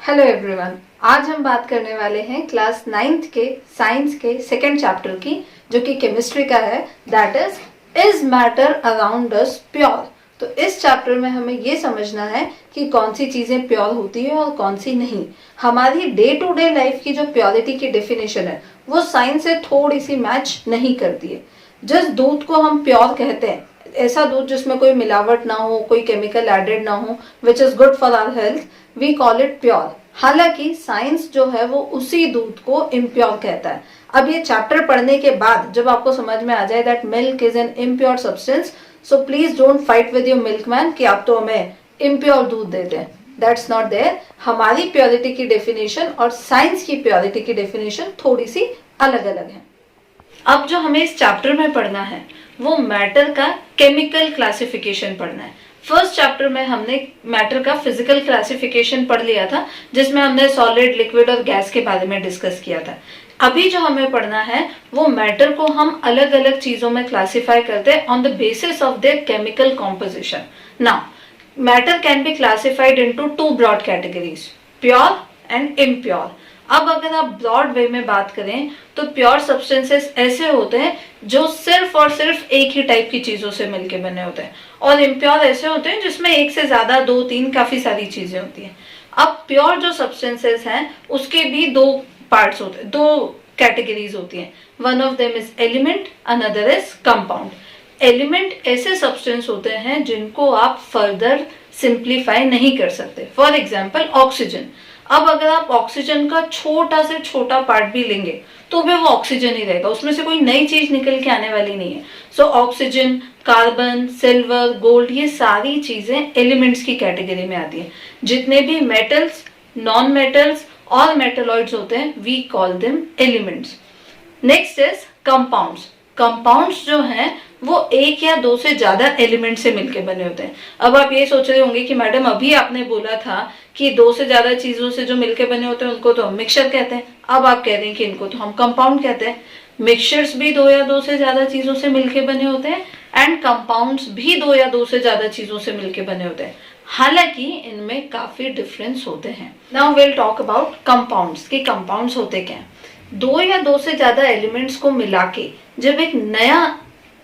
Hello everyone. आज हम बात करने वाले हैं क्लास 9th के साइंस के सेकंड चैप्टर की, जो कि केमिस्ट्री का है। That is matter around us pure. तो इस चैप्टर में हमें ये समझना है कि कौन सी चीजें प्योर होती है और कौन सी नहीं। हमारी डे टू डे लाइफ की जो प्योरिटी की डेफिनेशन है वो साइंस से थोड़ी सी मैच नहीं करती है। जिस दूध को हम प्योर कहते हैं, ऐसा दूध जिसमें कोई मिलावट ना हो, कोई केमिकल एडेड ना हो, which is good for our health, we call it pure. हालांकि साइंस जो है वो उसी दूध को इम्प्योर कहता है। अब ये चैप्टर पढ़ने के बाद जब आपको समझ में आ जाए that milk is an impure substance, so please don't fight with your milkman कि आप तो हमें इम्प्योर दूध देते हैं। That's not there. हमारी प्योरिटी की डेफिनेशन और साइंस की प्योरिटी की डेफिनेशन थोड़ी सी अलग अलग है। अब जो हमें इस चैप्टर में पढ़ना है वो मैटर का केमिकल क्लासिफिकेशन पढ़ना है। फर्स्ट चैप्टर में हमने मैटर का फिजिकल क्लासिफिकेशन पढ़ लिया था, जिसमें हमने सॉलिड, लिक्विड और गैस के बारे में डिस्कस किया था। अभी जो हमें पढ़ना है वो मैटर को हम अलग अलग चीजों में क्लासिफाई करते हैं on the basis of their chemical composition. Now matter can be classified into two broad categories, pure and impure. अब अगर आप ब्रॉड वे में बात करें तो प्योर सब्सटेंसेस ऐसे होते हैं जो सिर्फ और सिर्फ एक ही टाइप की चीजों से मिलके बने होते हैं, और इम्प्योर ऐसे होते हैं जिसमें एक से ज्यादा, दो, तीन, काफी सारी चीजें होती हैं। अब प्योर जो सब्सटेंसेस हैं उसके भी दो पार्ट्स होते हैं, दो कैटेगरीज होती हैं। One of them is element, another is compound. Element ऐसे सब्सटेंस होते हैं जिनको आप फर्दर सिंप्लीफाई नहीं कर सकते। For example oxygen. अब अगर आप ऑक्सीजन का छोटा से छोटा पार्ट भी लेंगे तो भी वो ऑक्सीजन ही रहेगा, उसमें से कोई नई चीज निकल के आने वाली नहीं है। So oxygen, carbon, silver, gold, ये सारी चीजें एलिमेंट्स की कैटेगरी में आती हैं। जितने भी मेटल्स, नॉन मेटल्स और मेटलॉइड्स होते हैं, we call them elements. Next is compounds. Compounds जो हैं वो एक या दो से ज्यादा एलिमेंट से मिलके बने होते हैं। अब आप ये सोच रहे होंगे कि मैडम अभी आपने बोला था कि दो से ज्यादा चीजों से जो मिलके बने होते हैं उनको तो हम मिक्सचर कहते हैं, अब आप कह रहे हैं कि इनको तो हम कंपाउंड कहते हैं। मिक्सचर्स भी दो या दो से ज्यादा चीजों से मिलके बने होते हैं एंड कंपाउंड्स भी दो या दो से ज्यादा चीजों से मिलके बने होते हैं। हालांकि इनमें काफी डिफरेंस होते हैं। Now will talk about compounds कि कंपाउंड्स होते क्या हैं। दो या दो से ज्यादा एलिमेंट्स को मिला के जब एक नया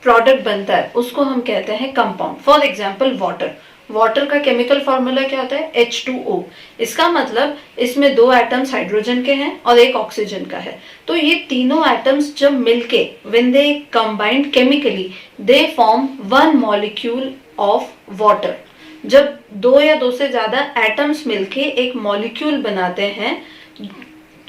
प्रोडक्ट बनता है उसको हम कहते हैं compound. For example water. Water का केमिकल फॉर्मूला क्या होता है? H2O। इसका मतलब इसमें दो एटम्स हाइड्रोजन के हैं और एक ऑक्सीजन का है। तो ये तीनों एटम्स जब मिलके when they combined chemically they form one molecule of water. जब दो या दो से ज्यादा एटम्स मिलके एक मॉलिक्यूल बनाते हैं,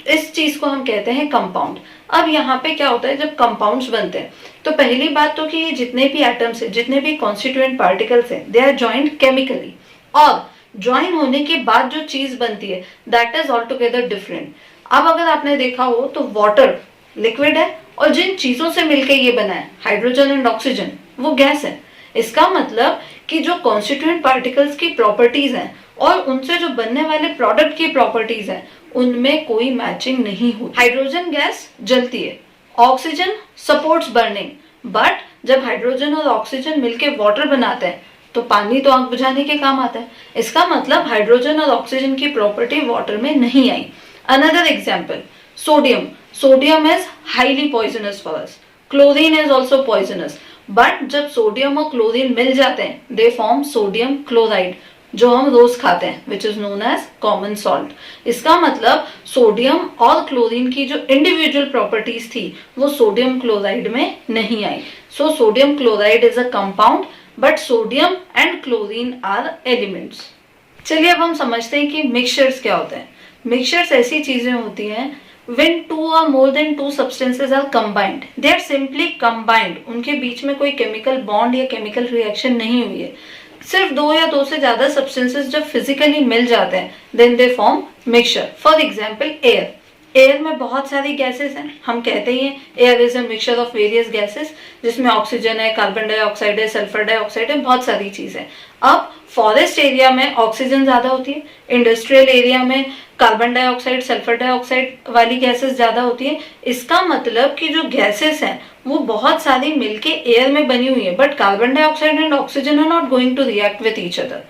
इस चीज को हम कहते हैं कंपाउंड। अब यहाँ पे क्या होता है, जब कंपाउंड्स बनते हैं तो पहली बात तो कि ये जितने भी एटम्स हैं, जितने भी कॉन्स्टिट्यूएंट पार्टिकल्स हैं, दे आर जॉइंड केमिकली। और ज्वाइन होने के बाद जो चीज बनती है that is all together different. अब अगर आपने देखा हो तो वाटर लिक्विड है और जिन चीजों से मिलकर ये बना है, हाइड्रोजन एंड ऑक्सीजन, वो गैस है। इसका मतलब कि जो कॉन्स्टिट्यूएंट पार्टिकल्स की प्रॉपर्टीज हैं और उनसे जो बनने वाले प्रोडक्ट की प्रॉपर्टीज हैं उनमें कोई मैचिंग नहीं होती। हाइड्रोजन गैस जलती है, ऑक्सीजन सपोर्ट्स बर्निंग, बट जब हाइड्रोजन और ऑक्सीजन मिलकर वाटर बनाते हैं तो पानी तो आग बुझाने के काम आता है। इसका मतलब हाइड्रोजन और ऑक्सीजन की प्रॉपर्टी वाटर में नहीं आई। Another example, sodium. Sodium is highly poisonous for us. Chlorine is also poisonous, but जब सोडियम और क्लोरीन मिल जाते हैं दे फॉर्म सोडियम क्लोराइड, जो हम रोज खाते हैं, which is known as common salt. इसका मतलब सोडियम और क्लोरीन की जो इंडिविजुअल प्रॉपर्टीज थी वो सोडियम क्लोराइड में नहीं आई। So sodium chloride is a compound, but sodium and chlorine are elements. चलिए अब हम समझते हैं कि मिक्सचर्स क्या होते हैं। मिक्सचर्स ऐसी चीजें होती हैं when two or more than two substances are combined, they are simply combined। उनके बीच में कोई केमिकल बॉन्ड या केमिकल रिएक्शन नहीं हुई है। सिर्फ दो या दो से ज्यादा सब्सटेंसेस जब फिजिकली मिल जाते हैं then they form mixture. For example air. Air में बहुत सारी गैसेस हैं, हम कहते ही हैं air is a mixture of various gases, जिसमें ऑक्सीजन है, कार्बन डाइऑक्साइड है, सल्फर डाइऑक्साइड है, बहुत सारी चीज है। अब फॉरेस्ट एरिया में ऑक्सीजन ज्यादा होती है, इंडस्ट्रियल एरिया में कार्बन डाइऑक्साइड, सल्फर डाइऑक्साइड वाली गैसेस ज्यादा होती है। इसका मतलब कि जो गैसेस हैं वो बहुत सारी मिलके एयर में बनी हुई है, but carbon dioxide and oxygen are not going to react with each other.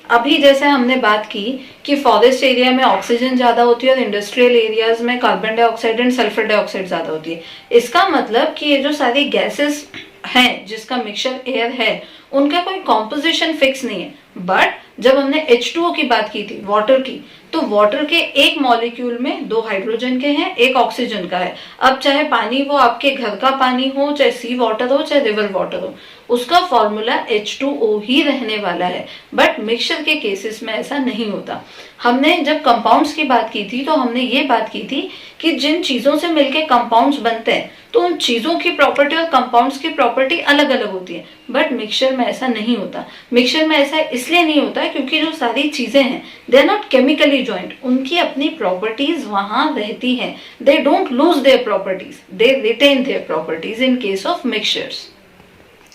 अभी जैसे हमने बात की कि फॉरेस्ट एरिया में ऑक्सीजन ज्यादा होती है और इंडस्ट्रियल एरियाज में carbon dioxide and sulphur dioxide ज्यादा होती है। इसका मतलब कि ये जो सारी गैसेस हैं जिसका मिक्सचर एयर है उनका कोई कॉम्पोजिशन फिक्स नहीं है। बट जब हमने H2O की बात की थी, वाटर की, तो वाटर के एक मॉलिक्यूल में 2 हाइड्रोजन के हैं, 1 ऑक्सीजन का है। अब चाहे पानी वो आपके घर का पानी हो, चाहे सी वाटर हो, चाहे रिवर वाटर हो, उसका फॉर्मूला H2O ही रहने वाला है। बट मिक्सचर के केसेस में ऐसा नहीं होता। हमने जब कंपाउंड्स की बात की थी तो हमने ये बात की थी कि जिन चीजों से मिलके कंपाउंड्स बनते हैं तो उन चीजों की प्रॉपर्टी और कंपाउंड्स की प्रॉपर्टी अलग अलग होती है। बट मिक्सचर में ऐसा नहीं होता। मिक्सचर में ऐसा इसलिए नहीं होता क्योंकि जो सारी चीजें हैं they are not chemically joint, उनकी अपनी प्रॉपर्टीज वहां रहती हैं। They don't lose their properties, they retain their properties in case of mixtures.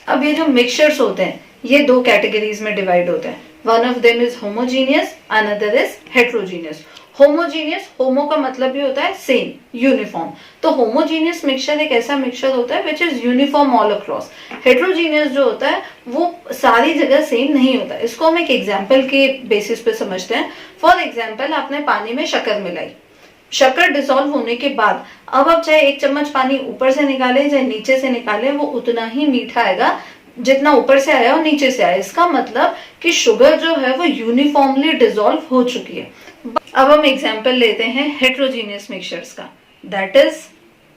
अब ये जो मिक्सचर्स होते हैं ये 2 कैटेगरीज में डिवाइड होते हैं। One of them is homogeneous, another is heterogeneous. Homogeneous, homo का मतलब भी होता है सेम, यूनिफॉर्म। तो होमोजीनियस मिक्सचर एक ऐसा मिक्सचर होता है which is uniform all across. Heterogeneous जो होता है वो सारी जगह सेम नहीं होता। इसको हम एक एग्जाम्पल के बेसिस पे समझते हैं। फॉर एग्जाम्पल, आपने पानी में शक्कर मिलाई, शक्कर डिसॉल्व होने के बाद अब आप चाहे 1 चम्मच पानी ऊपर से निकाले चाहे नीचे से निकाले, वो उतना ही मीठा आएगा जितना ऊपर से आया और नीचे से आया। इसका मतलब कि शुगर जो है वो यूनिफॉर्मली डिसॉल्व हो चुकी है। अब हम एग्जांपल लेते हैं हेट्रोजीनियस मिक्सचर्स का, दैट इज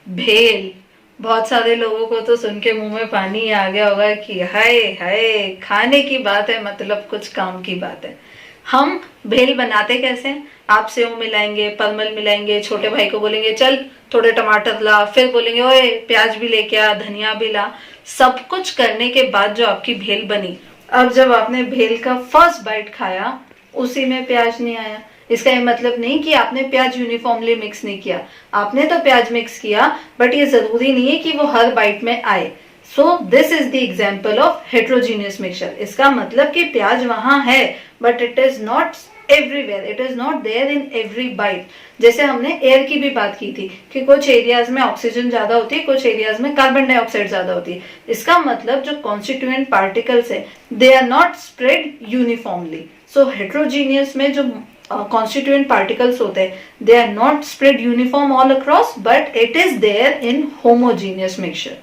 भेल। बहुत सारे लोगों को तो सुन के मुंह में पानी आ गया होगा कि हाय हाय, खाने की बात है मतलब कुछ काम की बात है। हम भेल बनाते कैसे हैं? आप सेव मिलाएंगे, परमल मिलाएंगे, छोटे भाई को बोलेंगे चल थोड़े टमाटर ला, फिर बोलेंगे ओए प्याज भी लेके आ, धनिया भी ला। सब कुछ करने के बाद जो आपकी भेल बनी, अब जब आपने भेल का फर्स्ट बाइट खाया उसी में प्याज नहीं आया। इसका ये मतलब नहीं कि आपने प्याज यूनिफॉर्मली मिक्स नहीं किया, आपने तो प्याज मिक्स किया, बट ये जरूरी नहीं है कि वो हर बाइट में आए। So this is the example of heterogeneous mixture. इसका मतलब कि प्याज वहां है but it is not everywhere, it is not there in every bite. जैसे हमने एयर की भी बात की थी कि कुछ एरियाज में ऑक्सीजन ज्यादा होती है, कुछ एरियाज में कार्बन डाइऑक्साइड ज्यादा होती है। इसका मतलब जो कॉन्स्टिट्यूएंट पार्टिकल्स है they are not spread uniformly. So heterogeneous में जो constituent particles होते हैं they are not spread uniform all across but it is there in homogeneous mixture।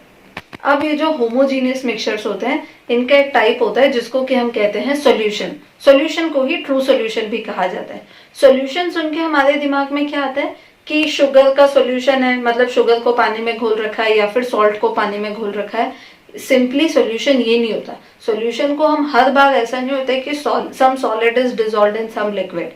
अब ये जो होमोजीनियस मिक्सचर्स होते हैं इनका एक टाइप होता है जिसको कि हम कहते हैं सॉल्यूशन। सॉल्यूशन को ही ट्रू सॉल्यूशन भी कहा जाता है। सॉल्यूशन सुन के हमारे दिमाग में क्या आता है कि शुगर का सॉल्यूशन है, मतलब शुगर को पानी में घोल रखा है या फिर सॉल्ट को पानी में घोल रखा है। सिंपली सॉल्यूशन ये नहीं होता। सॉल्यूशन को हम हर बार ऐसा नहीं होता है कि some solid is dissolved in some liquid.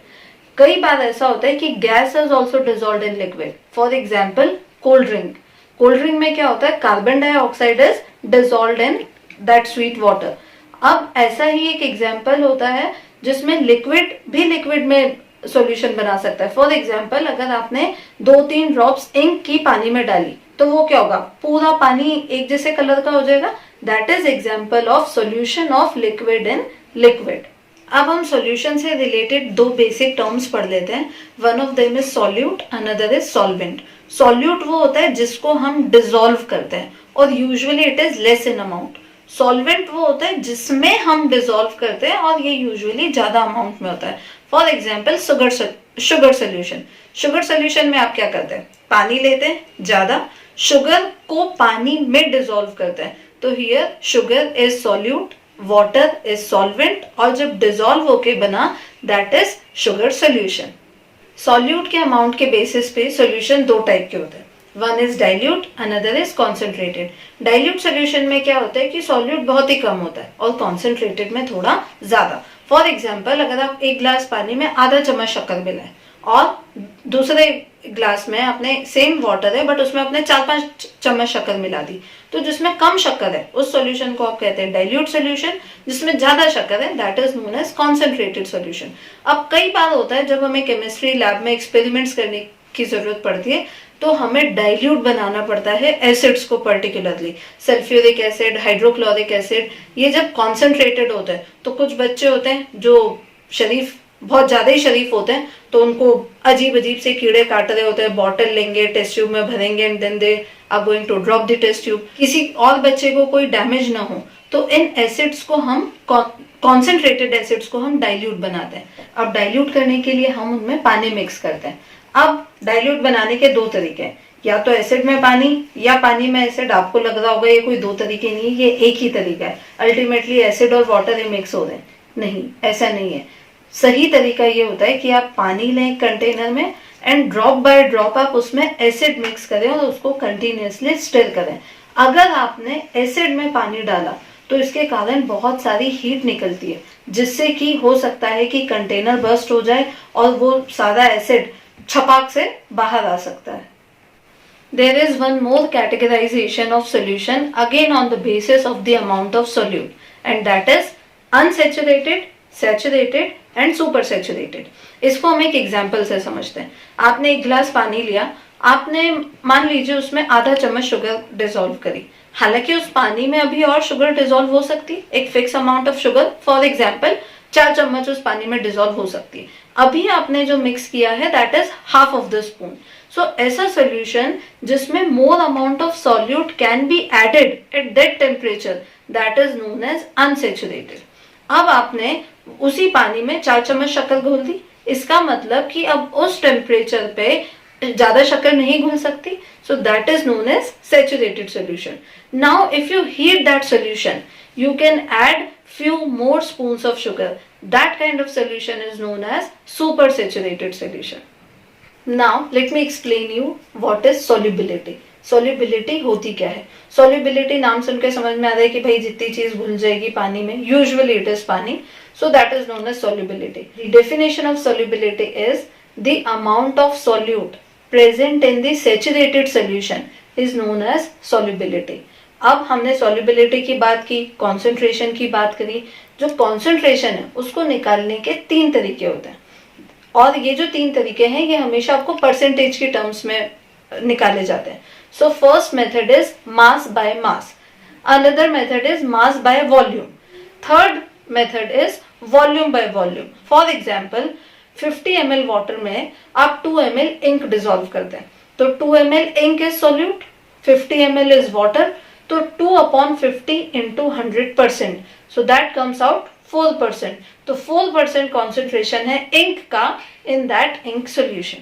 कई बार ऐसा होता है कि gas is also dissolved in liquid. For example cold drink, cold drink में क्या होता है carbon dioxide is dissolved in that sweet water. अब ऐसा ही एक एग्जाम्पल होता है जिसमें लिक्विड भी लिक्विड में सॉल्यूशन बना सकता है। फॉर एग्जाम्पल अगर आपने 2-3 ड्रॉप्स इंक की पानी में डाली तो वो क्या होगा, पूरा पानी एक जैसे कलर का हो जाएगा। That is example of solution of liquid in liquid. अब हम सॉल्यूशन से रिलेटेड 2 बेसिक टर्म्स पढ़ लेते हैं। One of them is solute, another is solvent. Solute वो होता है जिसको हम डिसॉल्व करते हैं और usually it is less in amount. Solvent वो होता है जिसमें हम डिसॉल्व करते हैं और ये यूजुअली ज्यादा अमाउंट में होता है। For example sugar solution. Sugar solution में आप क्या करते हैं, पानी लेते हैं ज्यादा, शुगर को पानी में डिसॉल्व करते हैं। तो here sugar is solute, water is solvent और जब डिसॉल्व होके बना that is sugar solution. Solute के अमाउंट के बेसिस पे सॉल्यूशन 2 टाइप के होते हैं। One is dilute, another is concentrated. Dilute solution में क्या होता है कि सॉल्यूट बहुत ही कम होता है और कॉन्सेंट्रेटेड में थोड़ा ज्यादा। फॉर एग्जाम्पल अगर आप 1 ग्लास पानी में आधा चम्मच शक्कर मिलाएं और दूसरे ग्लास में अपने सेम वाटर है बट उसमें आपने 4-5 चम्मच शक्कर मिला दी, तो जिसमें कम शक्कर है उस सॉल्यूशन को आप कहते हैं डाइल्यूट सॉल्यूशन। जिसमें ज्यादा शक्कर है that is known as concentrated solution. अब कई बार होता है जब हमें केमिस्ट्री लैब में एक्सपेरिमेंट्स करने की जरूरत पड़ती है तो हमें डाइल्यूट बनाना पड़ता है एसिड्स को, particularly sulphuric acid, hydrochloric acid. ये जब कॉन्सेंट्रेटेड होते हैं तो कुछ बच्चे होते हैं जो शरीफ, बहुत ज्यादा ही शरीफ होते हैं, तो उनको अजीब अजीब से कीड़े काट रहे होते हैं, बॉटल लेंगे, टेस्ट ट्यूब में भरेंगे and then they are going to drop the test tube. किसी और बच्चे को कोई डैमेज ना हो तो इन एसिड्स को हम कॉन्सेंट्रेटेड एसिड्स को हम डाइल्यूट बनाते हैं। अब डाइल्यूट करने के लिए हम उनमें पानी मिक्स करते हैं। अब डाइल्यूट बनाने के दो तरीके हैं, या तो एसिड में पानी या पानी में एसिड। आपको लग रहा होगा ये कोई दो तरीके नहीं, ये एक ही तरीका है। अल्टीमेटली एसिड और वाटर ही मिक्स हो रहे हैं, नहीं, ऐसा नहीं है। सही तरीका ये होता है कि आप पानी लें एक कंटेनर में एंड ड्रॉप बाय ड्रॉप आप उसमें एसिड मिक्स करें और उसको कंटिन्यूअसली स्टिर करें। अगर आपने एसिड में पानी डाला तो इसके कारण बहुत सारी हीट निकलती है, जिससे कि हो सकता है कि कंटेनर बर्स्ट हो जाए और वो सारा एसिड छपाक से बाहर आ सकता है। There is one more categorization of solution again on the basis of the amount of solute, and that is unsaturated, saturated and supersaturated. इसको हम एक एग्जाम्पल से समझते हैं। आपने एक गिलास पानी लिया, आपने मान लीजिए उसमें आधा चम्मच शुगर डिसॉल्व करी। हालांकि उस पानी में अभी और शुगर डिसॉल्व हो सकती, एक fix amount of sugar, for example 4 चम्मच उस पानी में डिसॉल्व हो सकती है। अभी आपने जो मिक्स किया है that is half of the spoon. So ऐसा सोल्यूशन जिसमें more amount of solute can be added at that temperature that is known as unsaturated. अब आपने उसी पानी में 4 चम्मच शक्कर घोल दी, इसका मतलब कि अब उस टेम्परेचर पे ज्यादा शक्कर नहीं घुल सकती, so that is known as saturated solution. Now if you heat that solution, you can add few more spoons of sugar. That kind of solution is known as super saturated solution. Now let me explain you what is solubility. Solubility होती क्या है? Solubility नाम सुन के समझ में आ रहा है कि भाई जितनी चीज घुल जाएगी पानी में, usually it is पानी, so that is known as solubility. The definition of solubility is the amount of solute present in the saturated solution is known as solubility. अब हमने solubility की बात की, concentration की बात करी। जो concentration है उसको निकालने के 3 तरीके होते हैं, और ये जो 3 तरीके हैं ये हमेशा आपको परसेंटेज की टर्म्स में निकाले जाते हैं। So first method is mass by mass, another method is mass by volume, third method is volume by volume. For example 50 ml water में आप 2 ml इंक डिसॉल्व करते हैं, तो 2 ml ink is solute, 50 ml is water, तो 2/50 into 100%, so that comes out 4%। तो 4% concentration है ink का in that ink solution.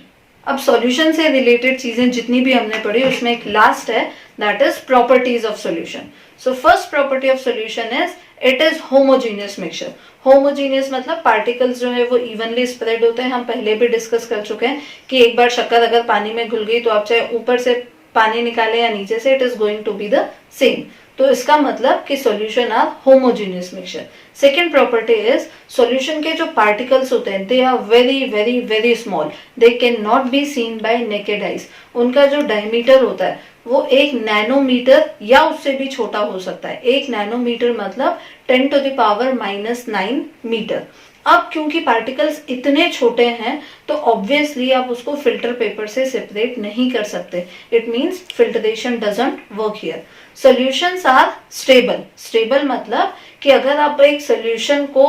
अब सॉल्यूशन से रिलेटेड चीजें जितनी भी हमने पढ़ी उसमें एक लास्ट है, that is properties of solution. So first property of solution is it is homogeneous mixture. Homogeneous मतलब पार्टिकल्स जो है वो इवनली स्प्रेड होते हैं। हम पहले भी डिस्कस कर चुके हैं कि एक बार शक्कर अगर पानी में घुल गई तो आप चाहे ऊपर से पानी निकाले या नीचे से, it is going to be the same. तो इसका मतलब कि solution are homogeneous mixture. Second property is solution के जो पार्टिकल्स होते हैं they are very very very small, they can not be seen by naked eyes. उनका जो डायमीटर होता है वो 1 नैनोमीटर या उससे भी छोटा हो सकता है। 1 नैनोमीटर मतलब 10⁻⁹ मीटर। अब क्योंकि पार्टिकल्स इतने छोटे हैं तो ऑब्वियसली आप उसको फिल्टर पेपर से सेपरेट नहीं कर सकते। It means filtration doesn't work here. Solutions are stable. Stable मतलब कि अगर आप एक सॉल्यूशन को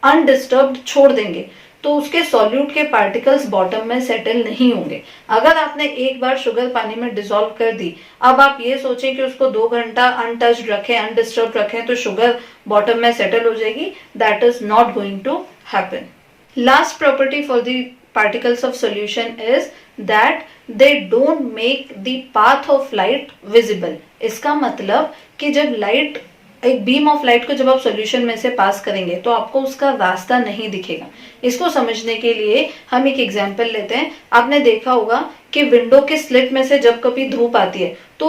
अनडिस्टर्ब्ड छोड़ देंगे तो उसके सॉल्यूट के पार्टिकल्स बॉटम में सेटल नहीं होंगे। अगर आपने एक बार शुगर पानी में डिसॉल्व कर दी, अब आप ये सोचें कि उसको 2 घंटा अनटच्ड रखें, अनडिस्टर्ब रखें तो शुगर बॉटम में सेटल हो जाएगी। That is not going to happen. Last property for the particles of solution is that they don't make the path of light visible. इसका मतलब कि जब लाइट, एक बीम ऑफ लाइट को जब आप सॉल्यूशन में से पास करेंगे तो आपको उसका रास्ता नहीं दिखेगा। इसको समझने के लिए हम एक एग्जांपल लेते हैं। आपने देखा होगा कि विंडो के स्लिट में से जब कभी धूप आती है तो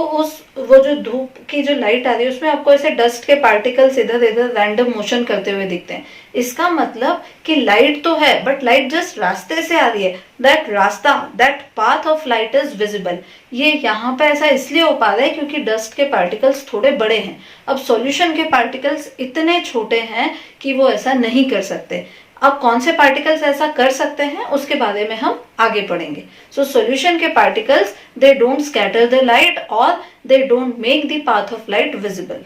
वो जो धूप की जो लाइट आ रही है उसमें आपको ऐसे डस्ट के पार्टिकल्स इधर इधर रैंडम मोशन करते हुए दिखते हैं। इसका मतलब कि लाइट तो है बट लाइट जस्ट रास्ते से आ रही है। दैट रास्ता, that path of light is visible. ये यहाँ पे ऐसा इसलिए हो पा रहा है क्योंकि डस्ट के पार्टिकल्स थोड़े बड़े हैं। अब सॉल्यूशन के पार्टिकल्स इतने छोटे हैं कि वो ऐसा नहीं कर सकते। अब कौन से पार्टिकल्स ऐसा कर सकते हैं उसके बारे में हम आगे पढ़ेंगे। सो सॉल्यूशन के particles they don't scatter the light और they don't make the path of light visible.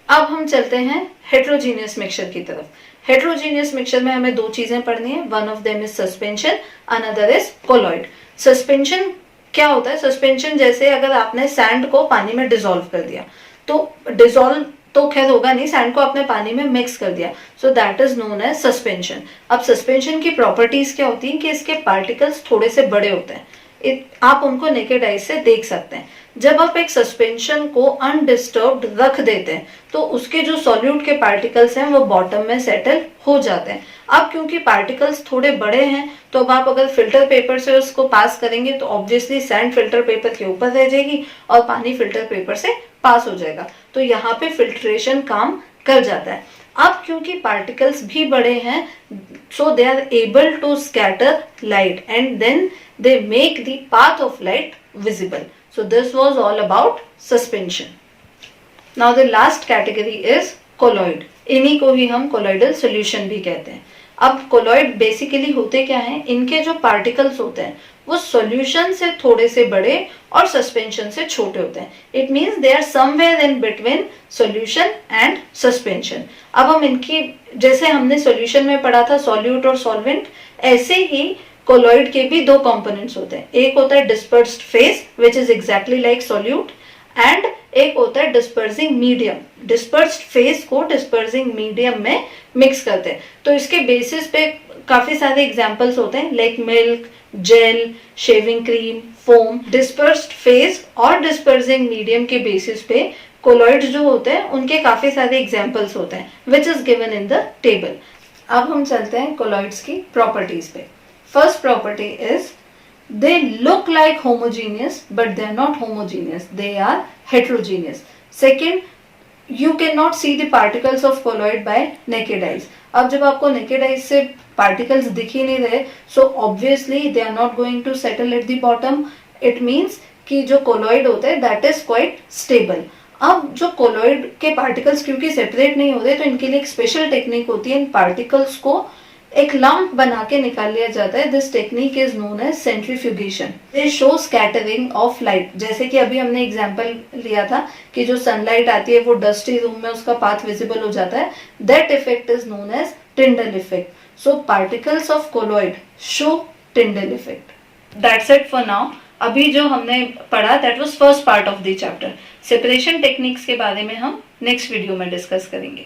अब हम चलते हैं हेट्रोजीनियस मिक्सचर की तरफ। हेट्रोजीनियस मिक्सचर में हमें 2 चीजें पढ़नी है। One of them is suspension, another is colloid. Suspension क्या होता है? सस्पेंशन जैसे अगर आपने सैंड को पानी में डिसॉल्व कर दिया तो डिसॉल्व तो खैर होगा नहीं, सैंड को आपने पानी में मिक्स कर दिया, so that is known as suspension. अब सस्पेंशन की प्रॉपर्टीज क्या होती हैं कि इसके पार्टिकल्स थोड़े से बड़े होते हैं, आप उनको नेकेड आई से देख सकते हैं। जब आप एक सस्पेंशन को अनडिस्टर्ब्ड रख देते हैं तो उसके जो सॉल्यूट के पार्टिकल्स हैं वो बॉटम में सेटल हो जाते हैं। अब क्योंकि पार्टिकल्स थोड़े बड़े हैं तो अब आप अगर फिल्टर पेपर से उसको पास करेंगे तो ऑब्वियसली सैंड फिल्टर पेपर के ऊपर रह जाएगी और पानी फिल्टर पेपर से पास हो जाएगा, तो यहाँ पे फिल्ट्रेशन काम कर जाता है। अब क्योंकि पार्टिकल्स भी बड़े हैं so they are able to scatter light and then they make the path of light visible. So this was all about suspension. Now the last category is colloid. इन्हीं को ही हम colloidal solution भी कहते हैं। अब colloid basically होते क्या हैं, इनके जो particles होते हैं वो solution से थोड़े से बड़े और suspension से छोटे होते हैं। It means they are somewhere in between solution and suspension. अब हम इनकी, जैसे हमने solution में पढ़ा था solute और solvent, ऐसे ही कोलॉइड के भी दो कंपोनेंट्स होते हैं। एक होता है dispersed phase which is exactly like solute and एक होता है डिस्पर्सिंग मीडियम। डिस्पर्स्ड फेज को डिस्पर्सिंग मीडियम में मिक्स करते हैं। तो इसके बेसिस पे काफी सारे एग्जांपल्स होते हैं like milk, gel, shaving cream, foam. Dispersed phase और डिस्पर्सिंग मीडियम के बेसिस पे कोलॉइड्स जो होते हैं उनके काफी सारे एग्जांपल्स होते हैं which is given in the table. अब हम चलते हैं कोलॉइड्स की प्रॉपर्टीज पे। First property is they look like homogeneous but they are not homogeneous, they are heterogeneous. Second, you cannot see the particles of colloid by naked eyes. अब जब आपको naked eyes से particles दिख ही नहीं रहे so obviously they are not going to settle at the bottom. It means कि जो colloid होता है that is quite stable. अब जो colloid के particles क्योंकि separate नहीं होते तो इनके लिए एक special technique होती है, इन particles को एक लंप बना के निकाल लिया जाता है। This technique is known as centrifugation. They show scattering of light, जैसे कि अभी हमने एग्जांपल लिया था कि जो सनलाइट आती है वो डस्टी रूम में उसका पाथ विजिबल हो जाता है। That effect is known as Tyndall effect. So particles of colloid show Tyndall effect. That's it for now. अभी जो हमने पढ़ा that was first part of the chapter. Separation techniques के बारे में हम नेक्स्ट वीडियो में डिस्कस करेंगे।